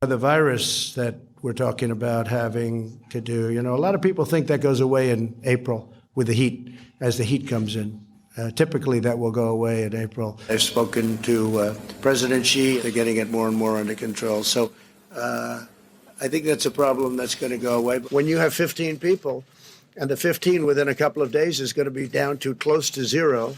The virus that we're talking about having to do, a lot of people think that goes away in April with the heat, as the heat comes in. Typically, that will go away in April. I've spoken to President Xi. They're getting it more and more under control. So I think that's a problem that's going to go away. But when you have 15 people, and the 15 within a couple of days is going to be down to close to zero,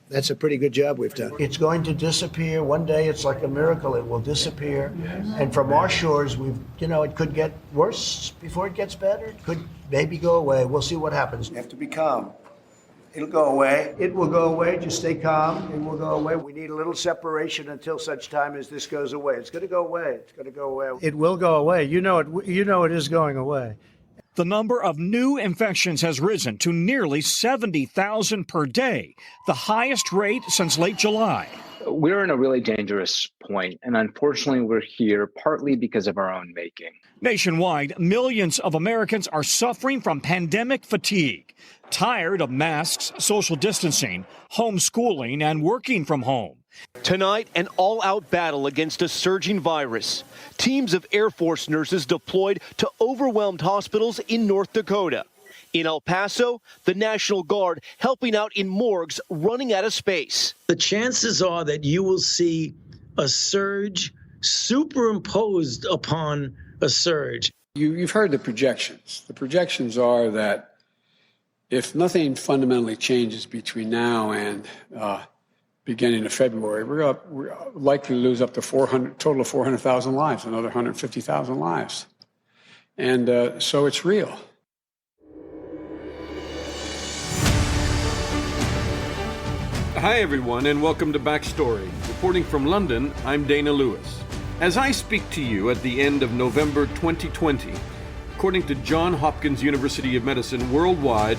that's a pretty good job we've done. It's going to disappear. One day, it's like a miracle. It will disappear. And from our shores, it could get worse before it gets better. It could maybe go away. We'll see what happens. You have to be calm. It'll go away. It will go away. Just stay calm. It will go away. We need a little separation until such time as this goes away. It's going to go away. It's going to go away. It will go away. You know it is going away. The number of new infections has risen to nearly 70,000 per day, the highest rate since late July. We're in a really dangerous point, and unfortunately, we're here partly because of our own making. Nationwide, millions of Americans are suffering from pandemic fatigue, tired of masks, social distancing, homeschooling, and working from home. Tonight, an all-out battle against a surging virus. Teams of Air Force nurses deployed to overwhelmed hospitals in North Dakota. In El Paso, the National Guard helping out in morgues running out of space. The chances are that you will see a surge superimposed upon a surge. You've heard the projections. The projections are that if nothing fundamentally changes between now and beginning of February, we're likely to lose up to total of 400,000 lives, another 150,000 lives. And so it's real. Hi, everyone, and welcome to Backstory. Reporting from London, I'm Dana Lewis. As I speak to you at the end of November 2020, according to Johns Hopkins University of Medicine, worldwide,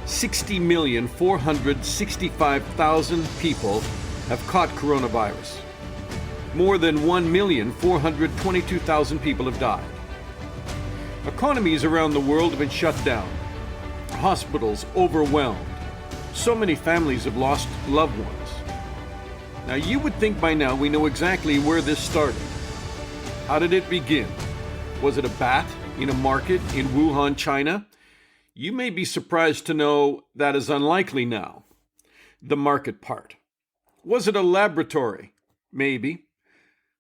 60,465,000 people have caught coronavirus. More than 1,422,000 people have died. Economies around the world have been shut down. Hospitals overwhelmed. So many families have lost loved ones. Now, you would think by now we know exactly where this started. How did it begin? Was it a bat in a market in Wuhan, China? You may be surprised to know that is unlikely now. The market part. Was it a laboratory? Maybe.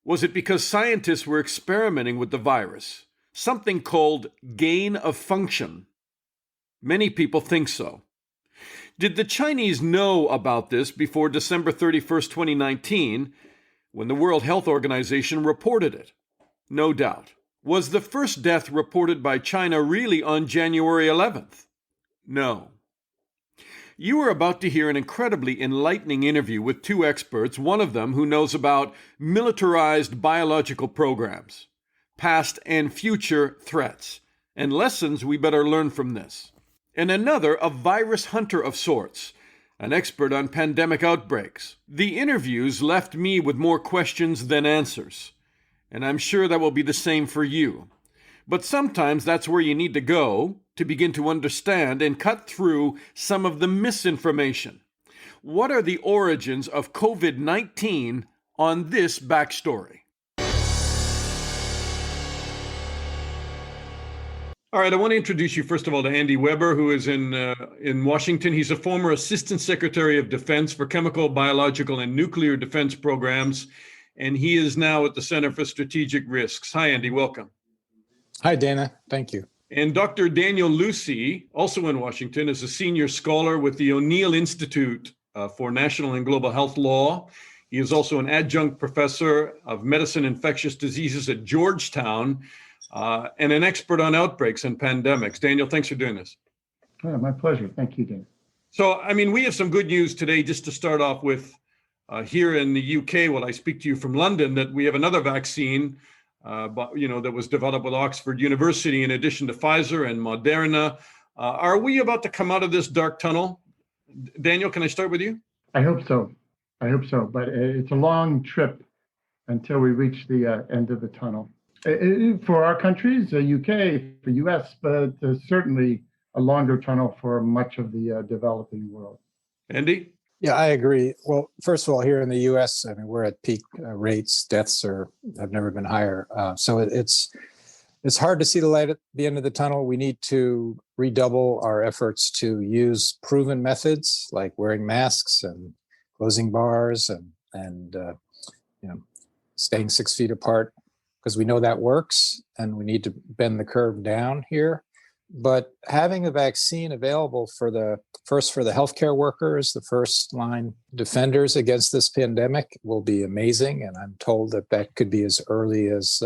Was it because scientists were experimenting with the virus? Something called gain of function. Many people think so. Did the Chinese know about this before December 31st, 2019, when the World Health Organization reported it? No doubt. Was the first death reported by China really on January 11th? No. You are about to hear an incredibly enlightening interview with two experts, one of them who knows about militarized biological programs, past and future threats, and lessons we better learn from this. And another, a virus hunter of sorts, an expert on pandemic outbreaks. The interviews left me with more questions than answers, and I'm sure that will be the same for you. But sometimes that's where you need to go to begin to understand and cut through some of the misinformation. What are the origins of COVID-19 on this backstory? All right, I want to introduce you, first of all, to Andy Weber, who is in Washington. He's a former Assistant Secretary of Defense for Chemical, Biological, and Nuclear Defense Programs, and he is now at the Center for Strategic Risks. Hi, Andy. Welcome. Hi, Dana. Thank you. And Dr. Daniel Lucey, also in Washington, is a senior scholar with the O'Neill Institute for National and Global Health Law. He is also an adjunct professor of medicine and infectious diseases at Georgetown, and an expert on outbreaks and pandemics. Daniel, thanks for doing this. Oh, my pleasure. Thank you, Dan. So, we have some good news today, just to start off with. Here in the UK, while I speak to you from London, that we have another vaccine, that was developed with Oxford University in addition to Pfizer and Moderna. Are we about to come out of this dark tunnel? Daniel, can I start with you? I hope so. But it's a long trip until we reach the end of the tunnel. For our countries, the UK, for US, but certainly a longer tunnel for much of the developing world. Andy? Yeah, I agree. Well, first of all, here in the U.S., I mean, we're at peak rates. Deaths have never been higher. So it's hard to see the light at the end of the tunnel. We need to redouble our efforts to use proven methods like wearing masks and closing bars and staying 6 feet apart, because we know that works, and we need to bend the curve down here. But having a vaccine available for the healthcare workers, the first line defenders against this pandemic, will be amazing. And I'm told that could be as early as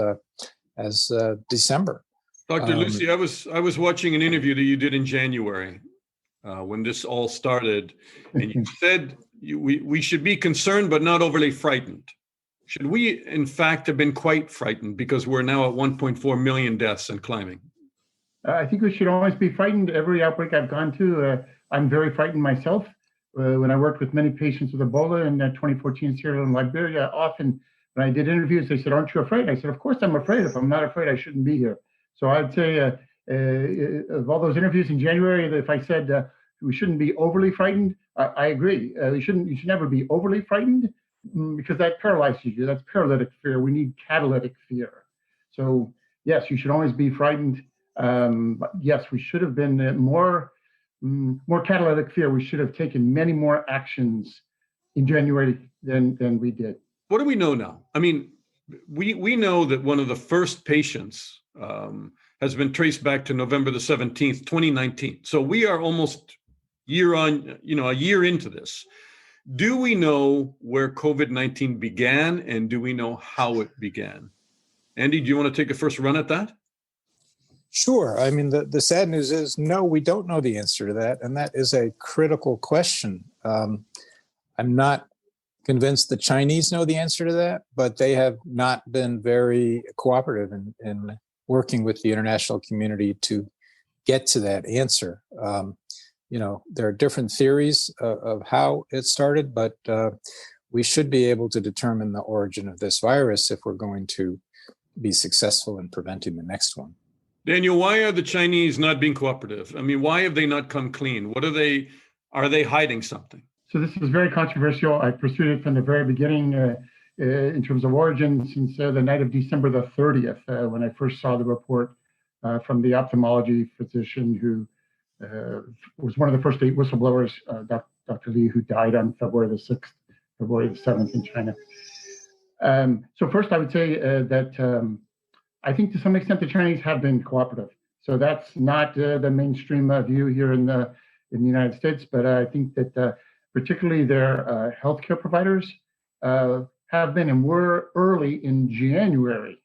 December. Dr. Lucey, I was watching an interview that you did in January when this all started, and you said we should be concerned but not overly frightened. Should we, in fact, have been quite frightened because we're now at 1.4 million deaths and climbing? I think we should always be frightened. Every outbreak I've gone to, I'm very frightened myself. When I worked with many patients with Ebola in 2014 Sierra Leone, Liberia, often when I did interviews, they said, "Aren't you afraid?" I said, "Of course I'm afraid. If I'm not afraid, I shouldn't be here." So I'd say of all those interviews in January, if I said we shouldn't be overly frightened, I agree. You should never be overly frightened, because that paralyzes you. That's paralytic fear. We need catalytic fear. So yes, you should always be frightened. But yes, we should have been more catalytic fear. We should have taken many more actions in January than we did. What do we know now? I mean, we know that one of the first patients has been traced back to November the 17th, 2019. So we are almost a year into this. Do we know where COVID-19 began, and do we know how it began? Andy, do you want to take a first run at that? Sure. I mean, the sad news is, no, we don't know the answer to that. And that is a critical question. I'm not convinced the Chinese know the answer to that, but they have not been very cooperative in working with the international community to get to that answer. There are different theories of how it started, but we should be able to determine the origin of this virus if we're going to be successful in preventing the next one. Daniel, why are the Chinese not being cooperative? I mean, why have they not come clean? Are they hiding something? So this is very controversial. I pursued it from the very beginning in terms of origin since the night of December the 30th, when I first saw the report from the ophthalmology physician who was one of the first 8 whistleblowers, Dr. Li, who died on February the 6th, February the 7th in China. So first I would say that I think to some extent the Chinese have been cooperative. So that's not the mainstream view here in the United States, but I think that particularly their healthcare providers have been and were early in January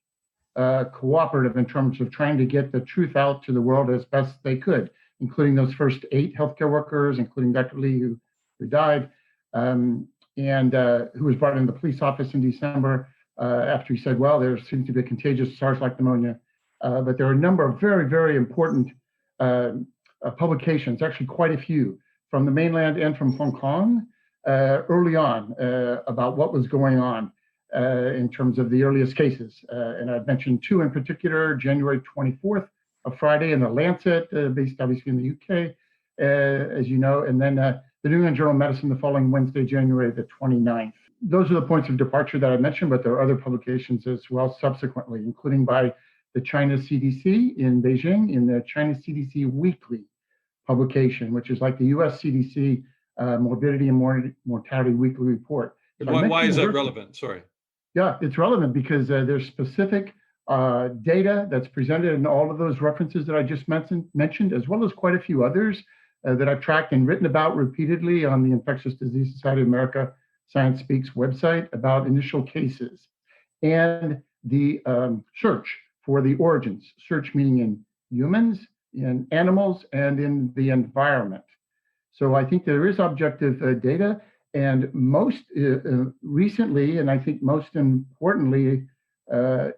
cooperative in terms of trying to get the truth out to the world as best they could, including those first 8 healthcare workers, including Dr. Li, who died, and who was brought into the police office in December after he said, well, there seems to be a contagious SARS-like pneumonia. But there are a number of very, very important publications, actually quite a few, from the mainland and from Hong Kong early on about what was going on in terms of the earliest cases. And I've mentioned 2 in particular, January 24th, a Friday in the Lancet, based obviously in the UK, as you know, and then the New England Journal of Medicine the following Wednesday, January the 29th. Those are the points of departure that I mentioned, but there are other publications as well subsequently, including by the China CDC in Beijing in the China CDC Weekly publication, which is like the US CDC Morbidity and Mortality Weekly Report. So why is that relevant? Sorry. Yeah, it's relevant because there's specific data that's presented in all of those references that I just mentioned, as well as quite a few others that I've tracked and written about repeatedly on the Infectious Disease Society of America Science Speaks website about initial cases and the search for the origins, search meaning in humans, in animals, and in the environment. So I think there is objective data, and most recently, and I think most importantly,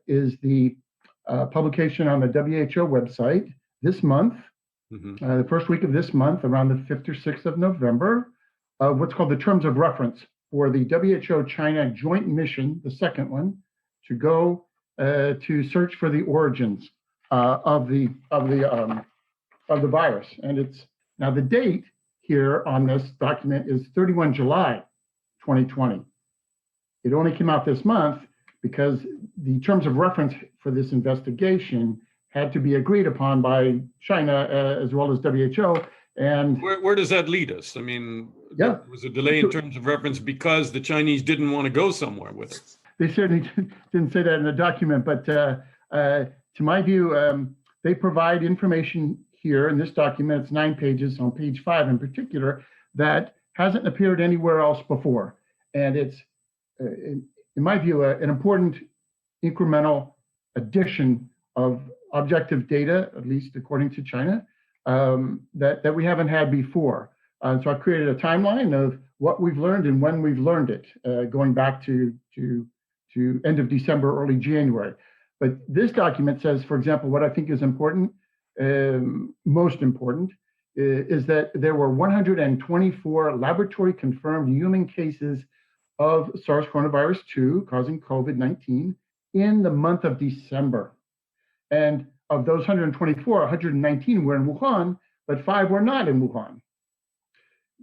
is the publication on the WHO website this month, the first week of this month, around the 5th or 6th of November, what's called the Terms of Reference for the WHO China Joint Mission, the second one, to go to search for the origins of the virus. And it's now the date here on this document is 31 July 2020. It only came out this month because the terms of reference for this investigation had to be agreed upon by China as well as WHO. And where does that lead us? I mean, there was a delay in terms of reference because the Chinese didn't want to go somewhere with it. They certainly didn't say that in the document, but to my view, they provide information here in this document. It's 9 pages, on page 5 in particular, that hasn't appeared anywhere else before. And it's, in my view, an important incremental addition of objective data, at least according to China, that we haven't had before. So I created a timeline of what we've learned and when we've learned it, going back to end of December, early January. But this document says, for example, what I think is important, most important, is that there were 124 laboratory confirmed human cases of SARS coronavirus 2 causing COVID-19 in the month of December. And of those 124, 119 were in Wuhan, but 5 were not in Wuhan.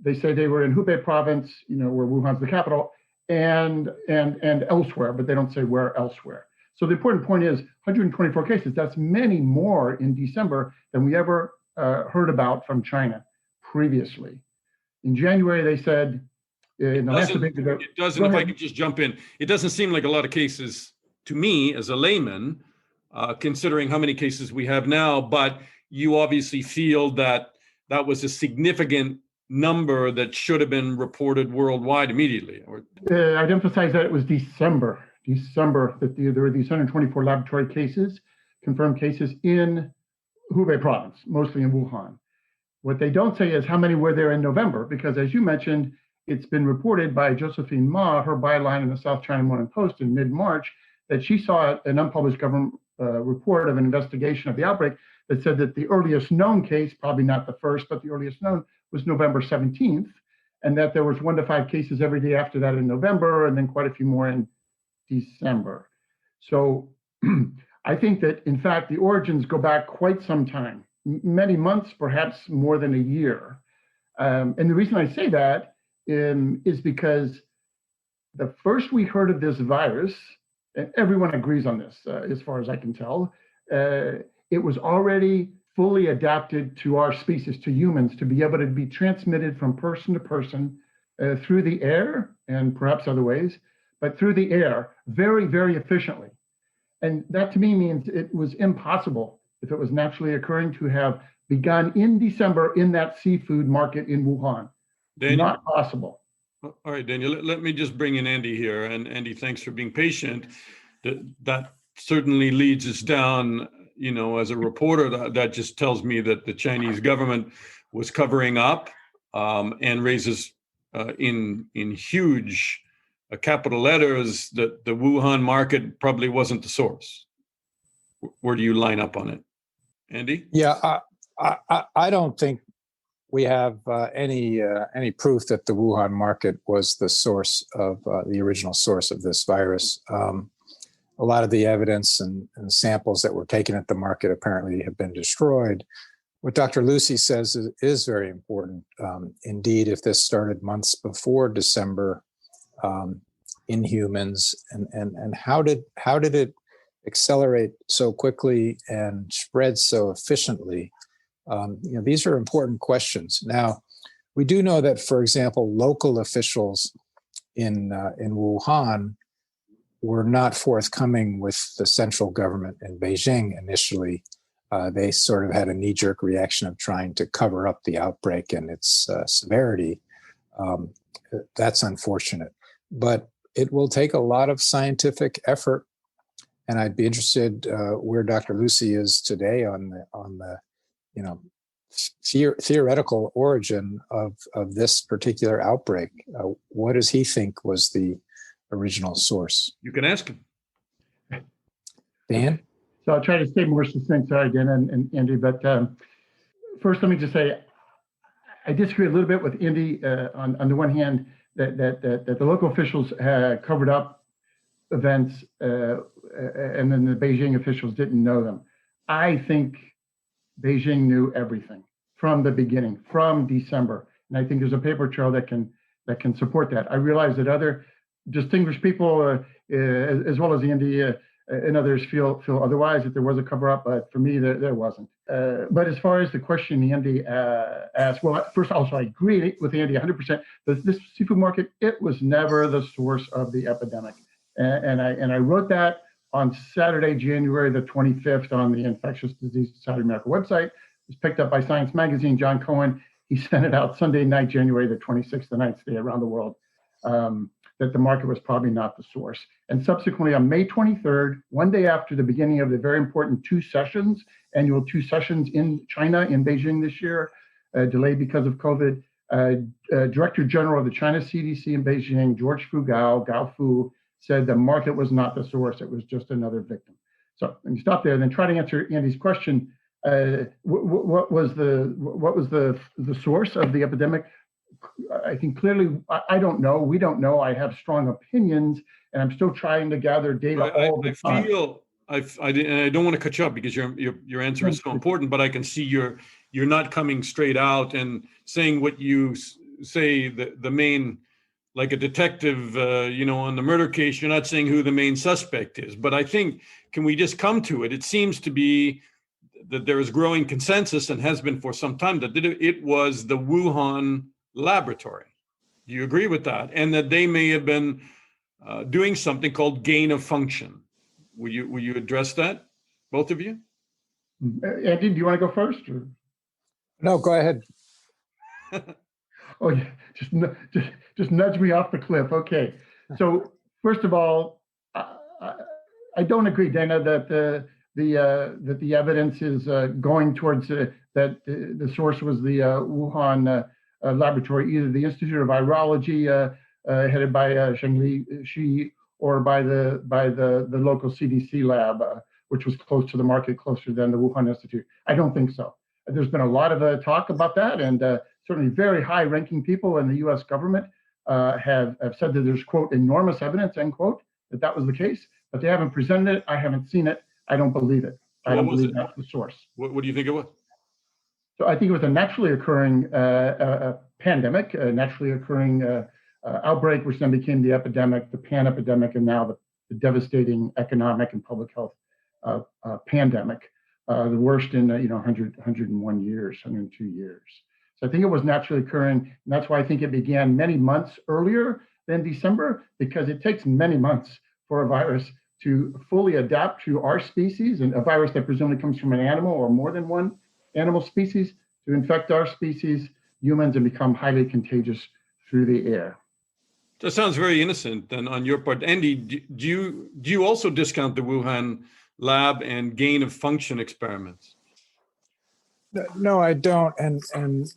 They say they were in Hubei province, where Wuhan's the capital, and elsewhere, but they don't say where elsewhere. So the important point is 124 cases. That's many more in December than we ever heard about from China previously. In January, they said, It doesn't, if I could just jump in, it doesn't seem like a lot of cases to me as a layman, considering how many cases we have now, but you obviously feel that that was a significant number that should have been reported worldwide immediately. I'd emphasize that it was December, that there were these 124 laboratory cases, confirmed cases in Hubei province, mostly in Wuhan. What they don't say is how many were there in November, because as you mentioned, it's been reported by Josephine Ma, her byline in the South China Morning Post in mid-March, that she saw an unpublished government report of an investigation of the outbreak that said that the earliest known case, probably not the first, but the earliest known, was November 17th, and that there was 1 to 5 cases every day after that in November, and then quite a few more in December. So I think that, in fact, the origins go back quite some time, many months, perhaps more than a year. And the reason I say that is because the first we heard of this virus, and everyone agrees on this, as far as I can tell, it was already fully adapted to our species, to humans, to be able to be transmitted from person to person through the air and perhaps other ways, but through the air very, very efficiently. And that to me means it was impossible, if it was naturally occurring, to have begun in December in that seafood market in Wuhan. Daniel, not possible. All right, Daniel, let me just bring in Andy here. And Andy, thanks for being patient. That certainly leads us down, as a reporter, that just tells me that the Chinese government was covering up and raises in huge capital letters that the Wuhan market probably wasn't the source. Where do you line up on it? Andy? Yeah, I don't think we have any proof that the Wuhan market was the source of the original source of this virus. A lot of the evidence and samples that were taken at the market apparently have been destroyed. What Dr. Lucey says is very important. Indeed, if this started months before December in humans, and how did it accelerate so quickly and spread so efficiently? These are important questions. Now, we do know that, for example, local officials in Wuhan were not forthcoming with the central government in Beijing initially. They sort of had a knee-jerk reaction of trying to cover up the outbreak and its severity. That's unfortunate. But it will take a lot of scientific effort, and I'd be interested where Dr. Lucey is today on the theoretical origin of this particular outbreak. What does he think was the original source? You can ask him. Dan? So I'll try to stay more succinct, sorry, Dan and Andy, but first let me just say, I disagree a little bit with Andy on the one hand that the local officials had covered up events and then the Beijing officials didn't know them. I think Beijing knew everything from the beginning, from December. And I think there's a paper trail that can support that. I realize that other distinguished people, as well as Andy and others, feel otherwise, that there was a cover-up, but for me, there wasn't. But as far as the question Andy asked, well, first also, I agree with Andy 100%. This seafood market, it was never the source of the epidemic. And I wrote that on Saturday, January the 25th on the Infectious Disease Society of America website. It was picked up by Science Magazine. John Cohen, he sent it out Sunday night, January the 26th, the ninth day around the world, that the market was probably not the source. And subsequently on May 23rd, one day after the beginning of the very important annual two sessions in China, in Beijing this year, delayed because of COVID, Director General of the China CDC in Beijing, George Gao Fu, said the market was not the source, it was just another victim. So let me stop there and then try to answer Andy's question. What was the source of the epidemic? I think clearly, I don't know. We don't know. I have strong opinions, and I'm still trying to gather data all the time. I don't want to cut you up because your answer is so important, but I can see you're not coming straight out and saying what you say the main, like a detective, on the murder case. You're not saying who the main suspect is, but I think, can we just come to it? It seems to be that there is growing consensus, and has been for some time, that it was the Wuhan laboratory. Do you agree with that? And that they may have been doing something called gain of function. Will you address that, both of you? Andy, do you want to go first? Or? No, go ahead. Oh, yeah, just nudge me off the cliff. Okay. So first of all, I don't agree, Dana, that the evidence is going towards that the source was the Wuhan laboratory, either the Institute of Virology headed by Zhengli Shi, or by the local CDC lab, which was close to the market, closer than the Wuhan Institute. I don't think so. There's been a lot of talk about that, and certainly very high-ranking people in the U.S. government have said that there's, quote, enormous evidence, end quote, that was the case, but they haven't presented it. I haven't seen it. I don't believe it. I don't believe that's the source. What do you think it was? So I think it was a naturally occurring pandemic, a naturally occurring outbreak, which then became the epidemic, the pan-epidemic, and now the devastating economic and public health pandemic, the worst in 101 years, 102 years. So I think it was naturally occurring, and that's why I think it began many months earlier than December, because it takes many months for a virus to fully adapt to our species, and a virus that presumably comes from an animal or more than one animal species, to infect our species, humans, and become highly contagious through the air. That sounds very innocent then on your part. Andy, do you also discount the Wuhan lab and gain of function experiments? No, I don't. And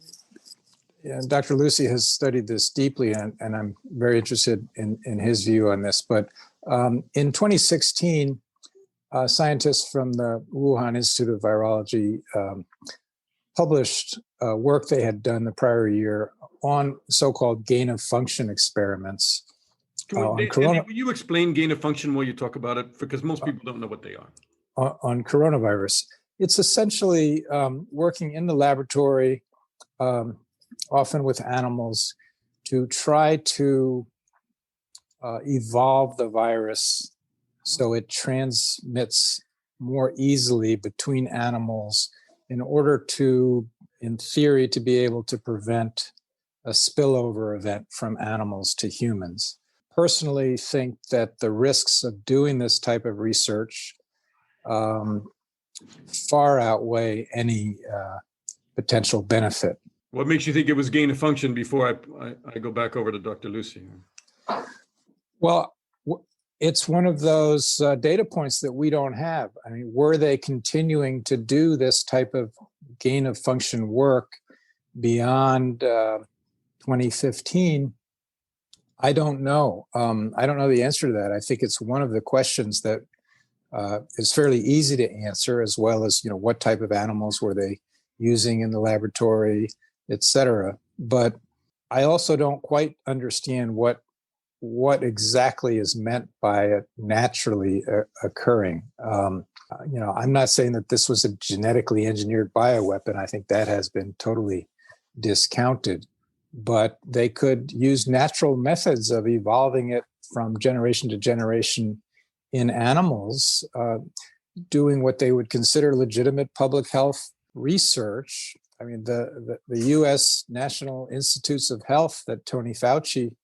Dr. Lucey has studied this deeply, and I'm very interested in his view on this. But in 2016, scientists from the Wuhan Institute of Virology published work they had done the prior year on so-called gain of function experiments. Will you explain gain of function while you talk about it? Because most people don't know what they are. On coronavirus. It's essentially working in the laboratory, often with animals, to try to evolve the virus so it transmits more easily between animals in order to, in theory, to be able to prevent a spillover event from animals to humans. Personally, think that the risks of doing this type of research far outweigh any potential benefit. What makes you think it was gain of function before I go back over to Dr. Lucey? Well, it's one of those data points that we don't have. I mean, were they continuing to do this type of gain of function work beyond 2015? I don't know. I don't know the answer to that. I think it's one of the questions that is fairly easy to answer, as well as, what type of animals were they using in the laboratory, et cetera. But I also don't quite understand what exactly is meant by it naturally occurring. I'm not saying that this was a genetically engineered bioweapon. I think that has been totally discounted. but they could use natural methods of evolving it from generation to generation in animals, doing what they would consider legitimate public health research. I mean, the U.S. National Institutes of Health that Tony Fauci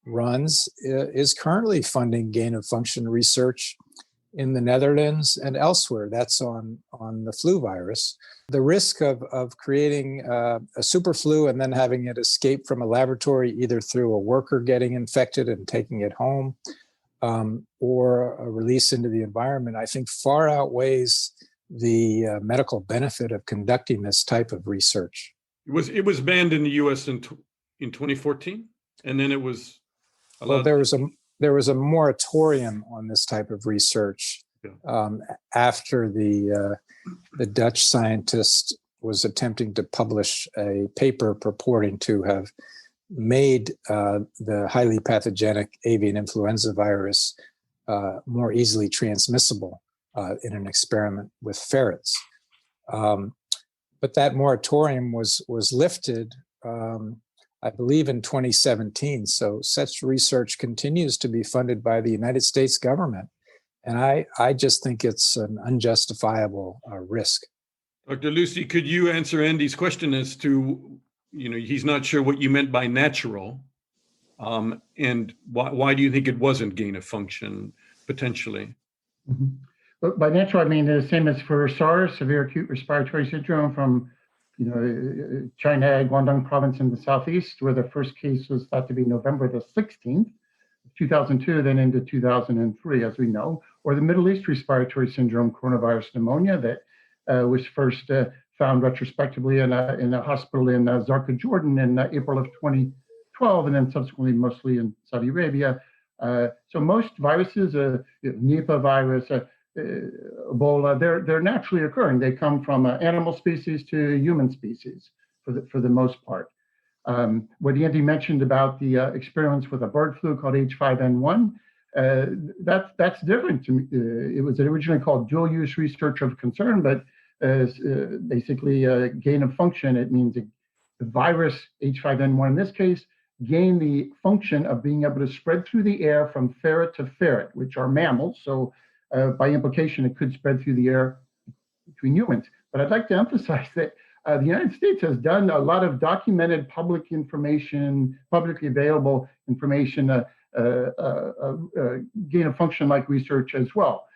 runs is currently funding gain-of-function research in the Netherlands and elsewhere. That's on the flu virus. The risk of creating a super flu and then having it escape from a laboratory, either through a worker getting infected and taking it home, or a release into the environment, I think far outweighs the medical benefit of conducting this type of research. It was banned in the U.S. in 2014, and then it was allowed. Well, there was a moratorium on this type of research after the Dutch scientist was attempting to publish a paper purporting to have made the highly pathogenic avian influenza virus more easily transmissible in an experiment with ferrets. But that moratorium was lifted, I believe, in 2017. So such research continues to be funded by the United States government. And I just think it's an unjustifiable risk. Dr. Lucey, could you answer Andy's question as to, he's not sure what you meant by natural, and why do you think it wasn't gain of function potentially? Mm-hmm. But by natural, I mean the same as for SARS, severe acute respiratory syndrome from China, Guangdong province in the southeast, where the first case was thought to be November the 16th, 2002, then into 2003, as we know, or the Middle East respiratory syndrome, coronavirus pneumonia, that was first found retrospectively in a hospital in Zarqa, Jordan in April of 2012, and then subsequently mostly in Saudi Arabia. So most viruses, Nipah virus, Ebola, they're naturally occurring. They come from animal species to human species for the most part. What Andy mentioned about the experiments with a bird flu called H5N1, that's different to me. It was originally called dual use research of concern, but basically gain of function. It means the virus H5N1 in this case gained the function of being able to spread through the air from ferret to ferret, which are mammals. So by implication, it could spread through the air between humans. But I'd like to emphasize that the United States has done a lot of documented public information, publicly available information, gain of function like research as well.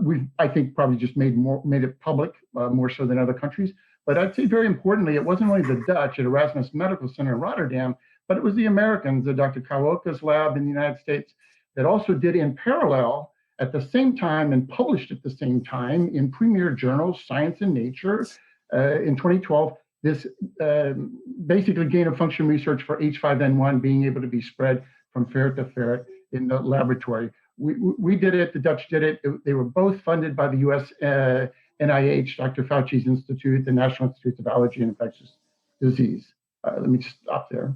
We've, I think, probably just made it public more so than other countries. But I'd say very importantly, it wasn't only the Dutch at Erasmus Medical Center in Rotterdam, but it was the Americans, Dr. Kawoka's lab in the United States, that also did in parallel at the same time and published at the same time in premier journals, Science and Nature, in 2012, this basically gain of function research for H5N1 being able to be spread from ferret to ferret in the laboratory. We did it, the Dutch did it. They were both funded by the US NIH, Dr. Fauci's Institute, the National Institute of Allergy and Infectious Disease. Let me stop there.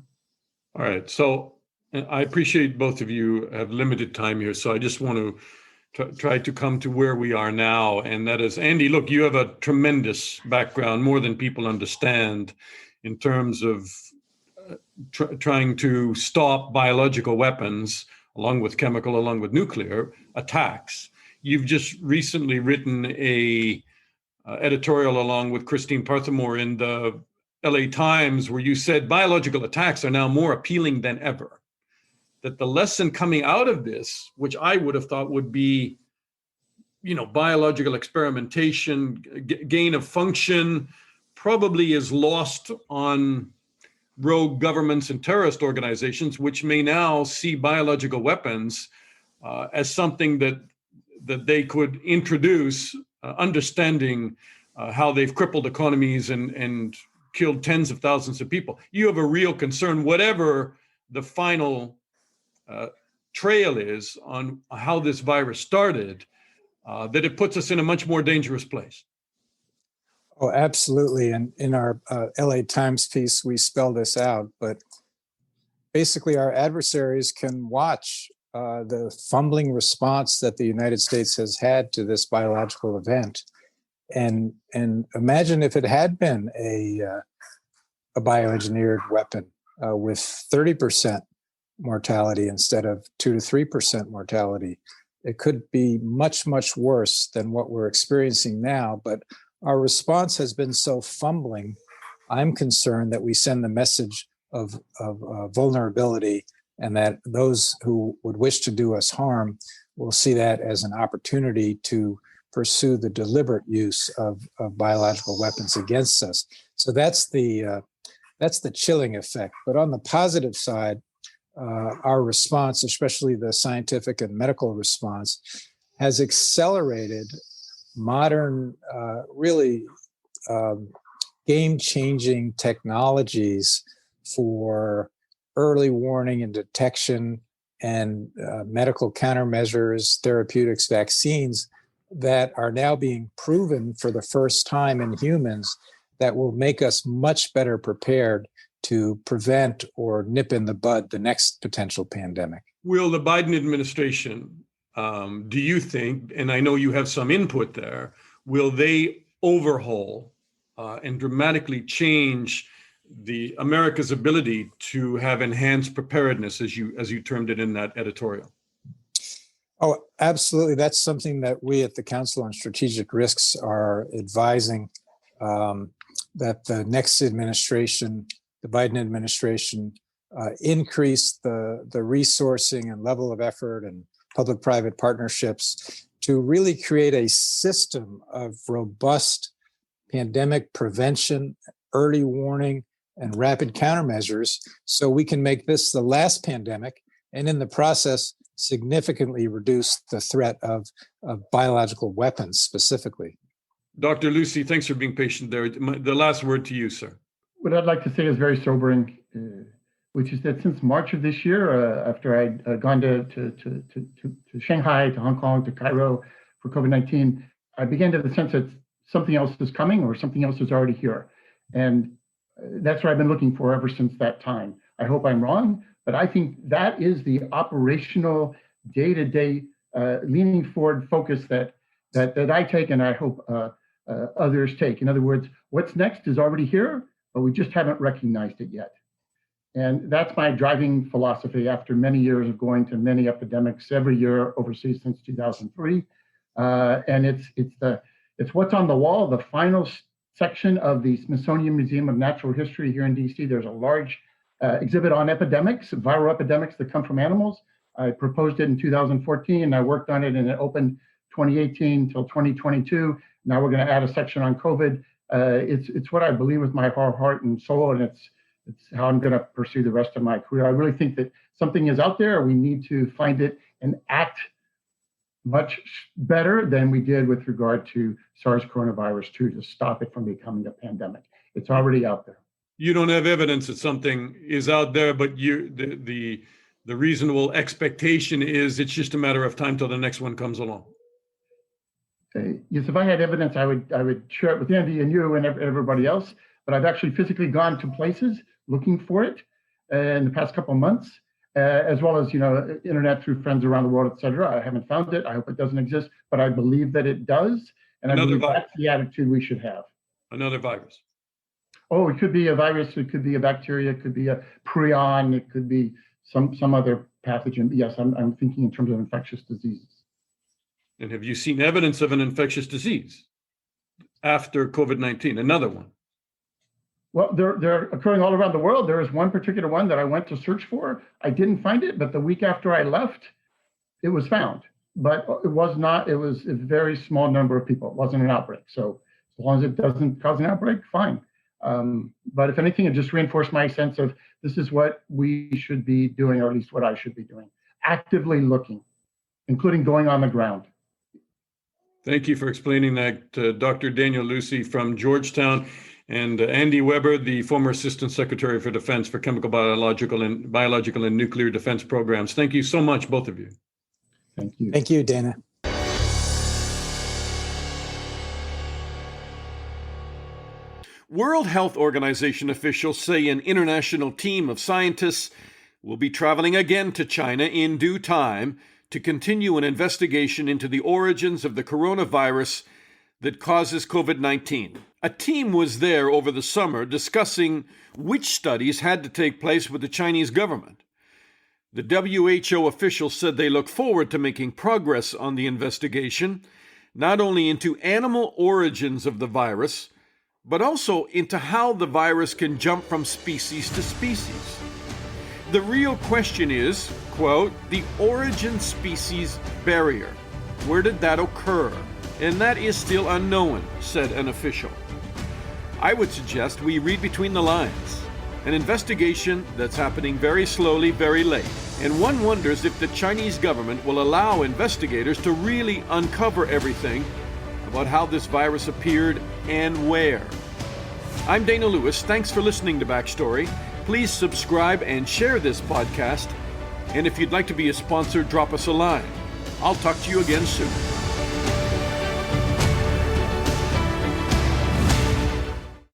All right, so I appreciate both of you have limited time here, so I just want to try to come to where we are now, and that is, Andy, look, you have a tremendous background, more than people understand, in terms of trying to stop biological weapons, along with chemical, along with nuclear attacks. You've just recently written a editorial along with Christine Parthamore in the LA Times, where you said biological attacks are now more appealing than ever. That the lesson coming out of this, which I would have thought would be, biological experimentation, gain of function, probably is lost on rogue governments and terrorist organizations, which may now see biological weapons as something that they could introduce, understanding how they've crippled economies and killed tens of thousands of people. You have a real concern, whatever the final trail is on how this virus started, that it puts us in a much more dangerous place. Oh, absolutely. And in our LA Times piece, we spell this out. But basically, our adversaries can watch the fumbling response that the United States has had to this biological event. And imagine if it had been a bioengineered weapon. with 30% mortality instead of 2 to 3% mortality. It could be much, much worse than what we're experiencing now, but our response has been so fumbling. I'm concerned that we send the message of vulnerability, and that those who would wish to do us harm will see that as an opportunity to pursue the deliberate use of biological weapons against us. So that's the chilling effect. But on the positive side, our response, especially the scientific and medical response, has accelerated modern, really game-changing technologies for early warning and detection and medical countermeasures, therapeutics, vaccines that are now being proven for the first time in humans that will make us much better prepared to prevent or nip in the bud the next potential pandemic. Will the Biden administration, do you think, and I know you have some input there, will they overhaul and dramatically change the America's ability to have enhanced preparedness, as you termed it in that editorial? Oh, absolutely. That's something that we at the Council on Strategic Risks are advising, that the next administration, the Biden administration, increase the resourcing and level of effort and public-private partnerships to really create a system of robust pandemic prevention, early warning, and rapid countermeasures so we can make this the last pandemic, and in the process significantly reduce the threat of biological weapons specifically. Dr. Lucey, thanks for being patient there. The last word to you, sir. What I'd like to say is very sobering, which is that since March of this year, after I'd gone to Shanghai, to Hong Kong, to Cairo for COVID-19, I began to have the sense that something else is coming or something else is already here. And that's what I've been looking for ever since that time. I hope I'm wrong, but I think that is the operational, day-to-day, leaning forward focus that I take, and I hope others take. In other words, what's next is already here, but we just haven't recognized it yet. And that's my driving philosophy after many years of going to many epidemics every year overseas since 2003. And it's what's on the wall, the final section of the Smithsonian Museum of Natural History here in DC. There's a large exhibit on epidemics, viral epidemics that come from animals. I proposed it in 2014, and I worked on it, and it opened 2018 till 2022. Now we're going to add a section on COVID. It's what I believe with my whole heart and soul, and it's how I'm going to pursue the rest of my career. I really think that something is out there. We need to find it and act much better than we did with regard to SARS coronavirus 2 to stop it from becoming a pandemic. It's already out there. You don't have evidence that something is out there, but the reasonable expectation is it's just a matter of time till the next one comes along. Yes, if I had evidence, I would share it with Andy and you and everybody else. But I've actually physically gone to places looking for it in the past couple of months, as well as internet through friends around the world, et cetera. I haven't found it. I hope it doesn't exist, but I believe that it does, and I believe that's the attitude we should have. Another virus. Oh, it could be a virus. It could be a bacteria. It could be a prion. It could be some other pathogen. Yes, I'm thinking in terms of infectious diseases. And have you seen evidence of an infectious disease after COVID-19? Another one? Well, they're occurring all around the world. There is one particular one that I went to search for. I didn't find it, but the week after I left, it was found. But it was a very small number of people. It wasn't an outbreak. So as long as it doesn't cause an outbreak, fine. But if anything, it just reinforced my sense of this is what we should be doing, or at least what I should be doing. Actively looking, including going on the ground. Thank you for explaining that, Dr. Daniel Lucey from Georgetown, and Andy Weber, the former Assistant Secretary for Defense for Chemical, Biological, and Nuclear Defense Programs. Thank you so much, both of you. Thank you. Thank you, Dana. World Health Organization officials say an international team of scientists will be traveling again to China in due time to continue an investigation into the origins of the coronavirus that causes COVID-19. A team was there over the summer discussing which studies had to take place with the Chinese government. The WHO officials said they look forward to making progress on the investigation, not only into animal origins of the virus, but also into how the virus can jump from species to species. The real question is, quote, the origin species barrier. Where did that occur? And that is still unknown, said an official. I would suggest we read between the lines. An investigation that's happening very slowly, very late. And one wonders if the Chinese government will allow investigators to really uncover everything about how this virus appeared and where. I'm Dana Lewis. Thanks for listening to Backstory. Please subscribe and share this podcast. And if you'd like to be a sponsor, drop us a line. I'll talk to you again soon.